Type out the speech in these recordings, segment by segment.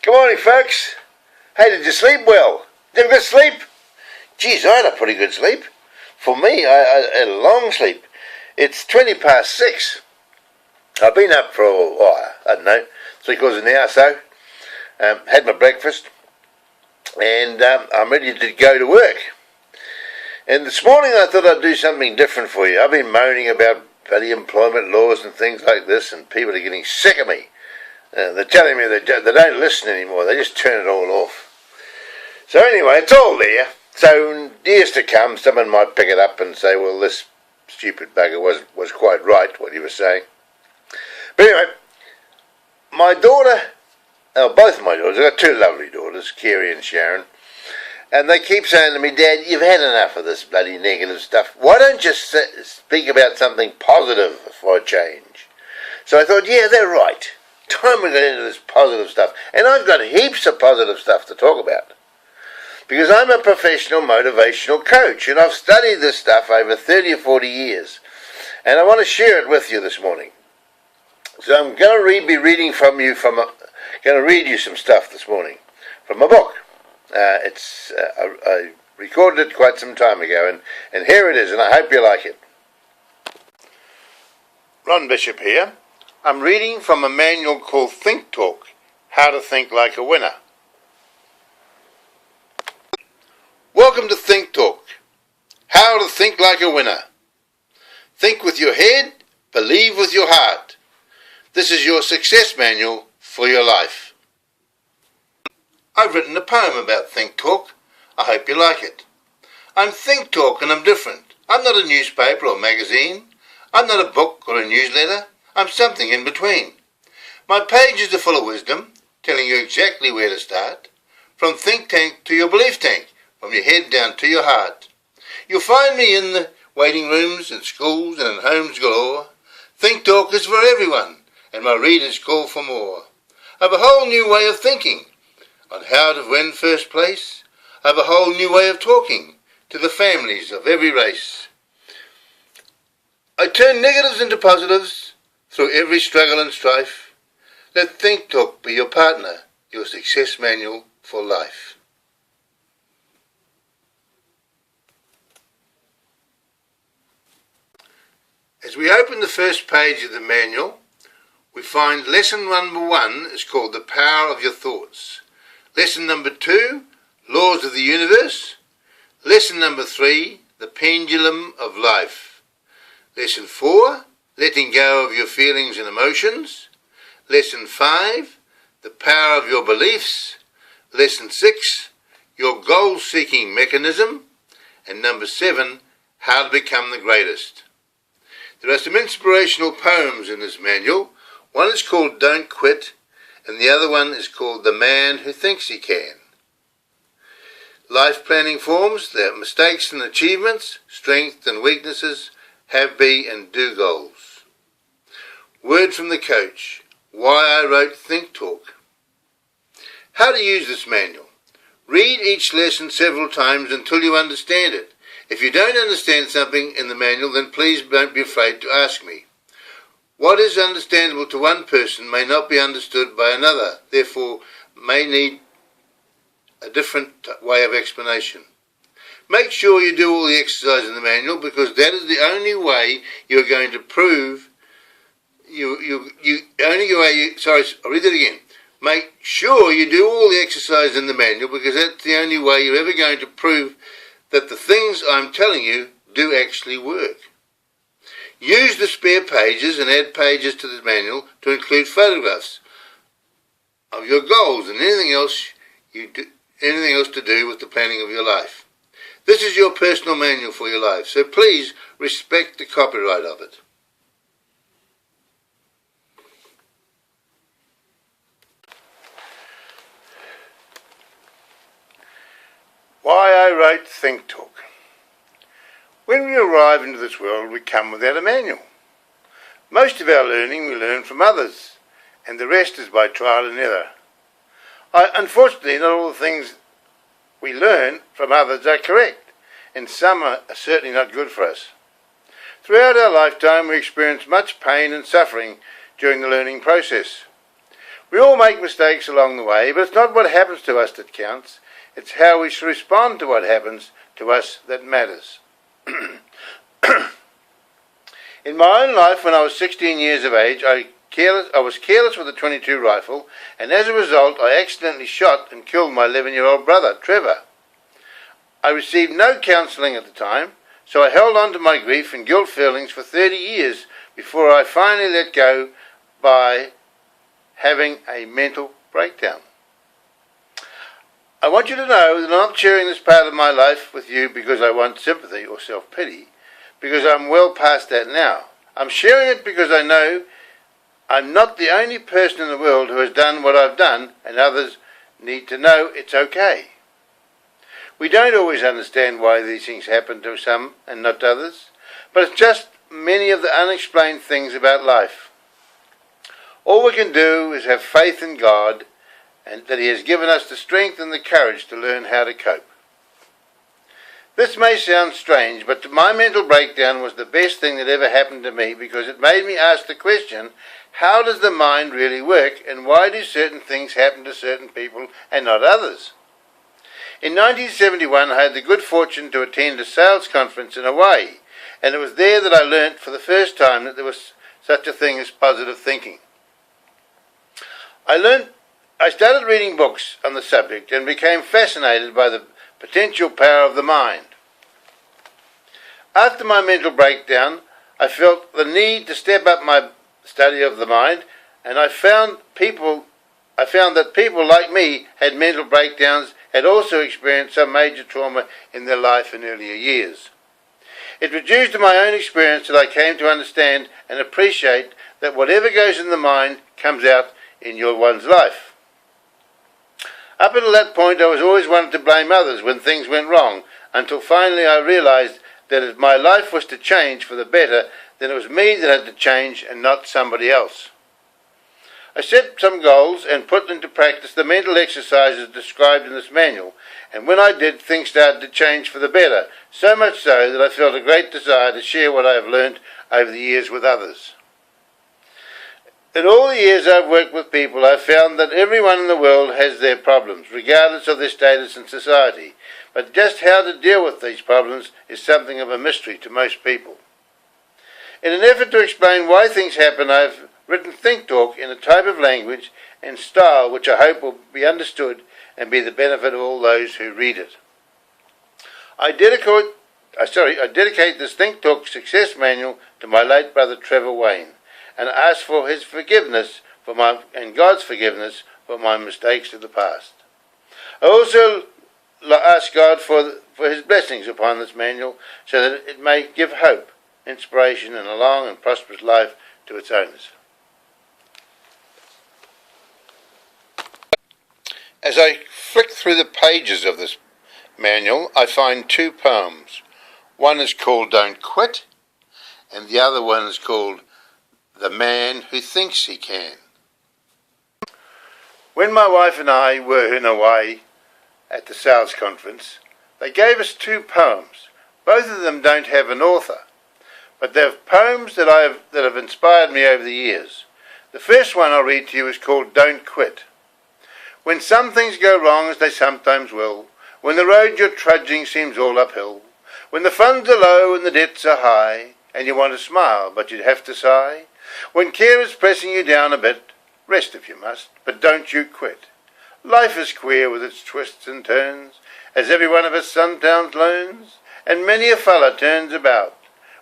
Good morning, folks. Hey, did you sleep well? Did you have a good sleep? Geez, I had a pretty good sleep. For me, I had a long sleep. It's 6:20. I've been up for, I don't know, 3/4 of an hour or so. Had my breakfast, and I'm ready to go to work. And this morning I thought I'd do something different for you. I've been moaning about bloody employment laws and things like this, and people are getting sick of me. They're telling me they don't listen anymore. They just turn it all off. So anyway, it's all there. So in years to come, someone might pick it up and say, well, this stupid bugger was quite right, what he was saying. But anyway, my daughter, both my daughters, I've got two lovely daughters, Kerry and Sharon, and they keep saying to me, Dad, you've had enough of this bloody negative stuff. Why don't you speak about something positive for a change? So I thought, yeah, they're right. Time we got into this positive stuff. And I've got heaps of positive stuff to talk about. Because I'm a professional motivational coach, and I've studied this stuff over 30 or 40 years. And I want to share it with you this morning. So I'm going to be reading going to read you some stuff this morning from my book. I recorded it quite some time ago, and here it is, and I hope you like it. Ron Bishop here. I'm reading from a manual called Think Talk, How to Think Like a Winner. Welcome to Think Talk, How to Think Like a Winner. Think with your head, believe with your heart. This is your success manual for your life. I've written a poem about Think Talk. I hope you like it. I'm Think Talk and I'm different. I'm not a newspaper or magazine. I'm not a book or a newsletter. I'm something in between. My pages are full of wisdom, telling you exactly where to start. From think tank to your belief tank, from your head down to your heart. You'll find me in the waiting rooms, in schools and in homes galore. Think Talk is for everyone, and my readers call for more. I have a whole new way of thinking on how to win first place. I have a whole new way of talking to the families of every race. I turn negatives into positives through every struggle and strife. Let Think Talk be your partner, your success manual for life. As we open the first page of the manual, we find lesson number 1 is called The Power of Your Thoughts. Lesson number 2, Laws of the Universe. Lesson number 3, The Pendulum of Life. Lesson 4, Letting Go of Your Feelings and Emotions. Lesson 5, The Power of Your Beliefs. Lesson 6, Your Goal-Seeking Mechanism. And number 7, How to Become the Greatest. There are some inspirational poems in this manual. One is called Don't Quit, and the other one is called The Man Who Thinks He Can. Life planning forms, their mistakes and achievements, strengths and weaknesses, have, be and do goals. Word from the coach, why I wrote Think Talk. How to use this manual. Read each lesson several times until you understand it. If you don't understand something in the manual, then please don't be afraid to ask me. What is understandable to one person may not be understood by another, therefore may need a different way of explanation. Make sure you do all the exercise in the manual, because that is the only way you're going to prove I'll read it again. Make sure you do all the exercise in the manual, because that's the only way you're ever going to prove that the things I'm telling you do actually work. Use the spare pages and add pages to the manual to include photographs of your goals and anything else to do with the planning of your life. This is your personal manual for your life, so please respect the copyright of it. Why I wrote Think Talk. When we arrive into this world, we come without a manual. Most of our learning we learn from others, and the rest is by trial and error. Unfortunately, not all the things we learn from others are correct, and some are certainly not good for us. Throughout our lifetime, we experience much pain and suffering during the learning process. We all make mistakes along the way, but it's not what happens to us that counts. It's how we respond to what happens to us that matters. In my own life, when I was 16 years of age, I was careless with a .22 rifle, and as a result, I accidentally shot and killed my 11-year-old brother, Trevor. I received no counselling at the time, so I held on to my grief and guilt feelings for 30 years before I finally let go by having a mental breakdown. I want you to know that I'm not sharing this part of my life with you because I want sympathy or self-pity, because I'm well past that now. I'm sharing it because I know I'm not the only person in the world who has done what I've done, and others need to know it's okay. We don't always understand why these things happen to some and not to others, but it's just many of the unexplained things about life. All we can do is have faith in God and that He has given us the strength and the courage to learn how to cope. This may sound strange, but my mental breakdown was the best thing that ever happened to me because it made me ask the question, how does the mind really work and why do certain things happen to certain people and not others? In 1971 I had the good fortune to attend a sales conference in Hawaii, and it was there that I learnt for the first time that there was such a thing as positive thinking. I started reading books on the subject and became fascinated by the potential power of the mind. After my mental breakdown, I felt the need to step up my study of the mind, and I found that people like me had mental breakdowns, had also experienced some major trauma in their life in earlier years. It was due to my own experience that I came to understand and appreciate that whatever goes in the mind comes out in one's life. Up until that point, I was always wanting to blame others when things went wrong, until finally I realized that if my life was to change for the better, then it was me that had to change and not somebody else. I set some goals and put into practice the mental exercises described in this manual, and when I did, things started to change for the better, so much so that I felt a great desire to share what I have learned over the years with others. In all the years I've worked with people, I've found that everyone in the world has their problems, regardless of their status in society. But just how to deal with these problems is something of a mystery to most people. In an effort to explain why things happen, I've written Think Talk in a type of language and style which I hope will be understood and be the benefit of all those who read it. I dedicate this Think Talk Success Manual to my late brother Trevor Wayne, and ask for his forgiveness and God's forgiveness for my mistakes of the past. I also ask God for His blessings upon this manual so that it may give hope, inspiration, and a long and prosperous life to its owners. As I flick through the pages of this manual, I find two poems. One is called Don't Quit, and the other one is called The Man Who Thinks He Can. When my wife and I were in Hawaii at the sales conference, they gave us two poems. Both of them don't have an author, but they're poems that have inspired me over the years. The first one I'll read to you is called Don't Quit. When some things go wrong, as they sometimes will, when the road you're trudging seems all uphill, when the funds are low and the debts are high, and you want to smile but you'd have to sigh, when care is pressing you down a bit, rest if you must, but don't you quit. Life is queer with its twists and turns, as every one of us sometimes learns, and many a fella turns about,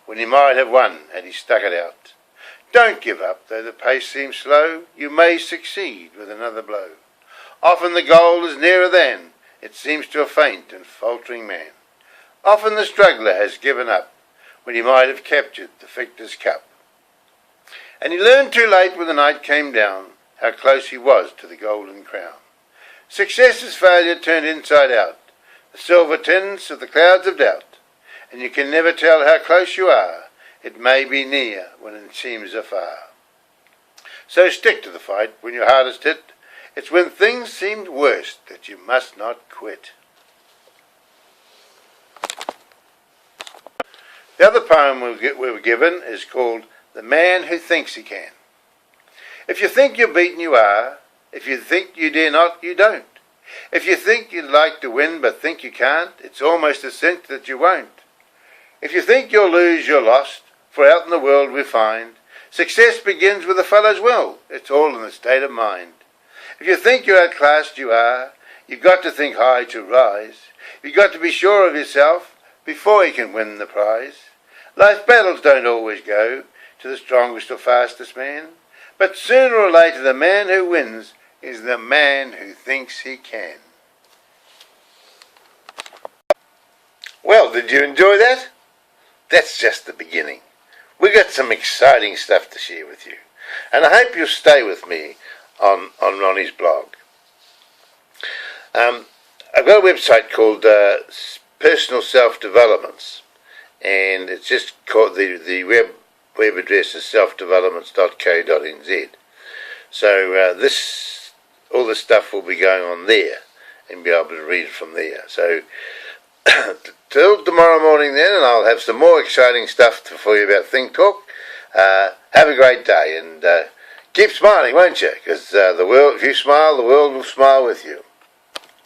when he might have won had he stuck it out. Don't give up, though the pace seems slow, you may succeed with another blow. Often the goal is nearer than it seems to a faint and faltering man. Often the struggler has given up, when he might have captured the victor's cup. And he learned too late when the night came down, how close he was to the golden crown. Success is failure turned inside out, the silver tints of the clouds of doubt, and you can never tell how close you are. It may be near when it seems afar. So stick to the fight when you're hardest hit. It's when things seem worst that you must not quit. The other poem we were given is called The Man Who Thinks He Can. If you think you're beaten, you are. If you think you dare not, you don't. If you think you'd like to win but think you can't, it's almost a cinch that you won't. If you think you'll lose, you're lost, for out in the world we find success begins with a fellow's will. It's all in the state of mind. If you think you're outclassed, you are. You've got to think high to rise. You've got to be sure of yourself before you can win the prize. Life battles don't always go to the strongest or fastest man, but sooner or later the man who wins is the man who thinks he can. Well, did you enjoy that? That's just the beginning. We've got some exciting stuff to share with you, and I hope you'll stay with me on Ronnie's blog. I've got a website called Personal Self-Developments, and it's just called, the web address is selfdevelopments.co.nz. So all this stuff will be going on there, and be able to read it from there. So till tomorrow morning then, and I'll have some more exciting stuff for you about Think Talk. Have a great day, and keep smiling, won't you? Because the world, if you smile, the world will smile with you.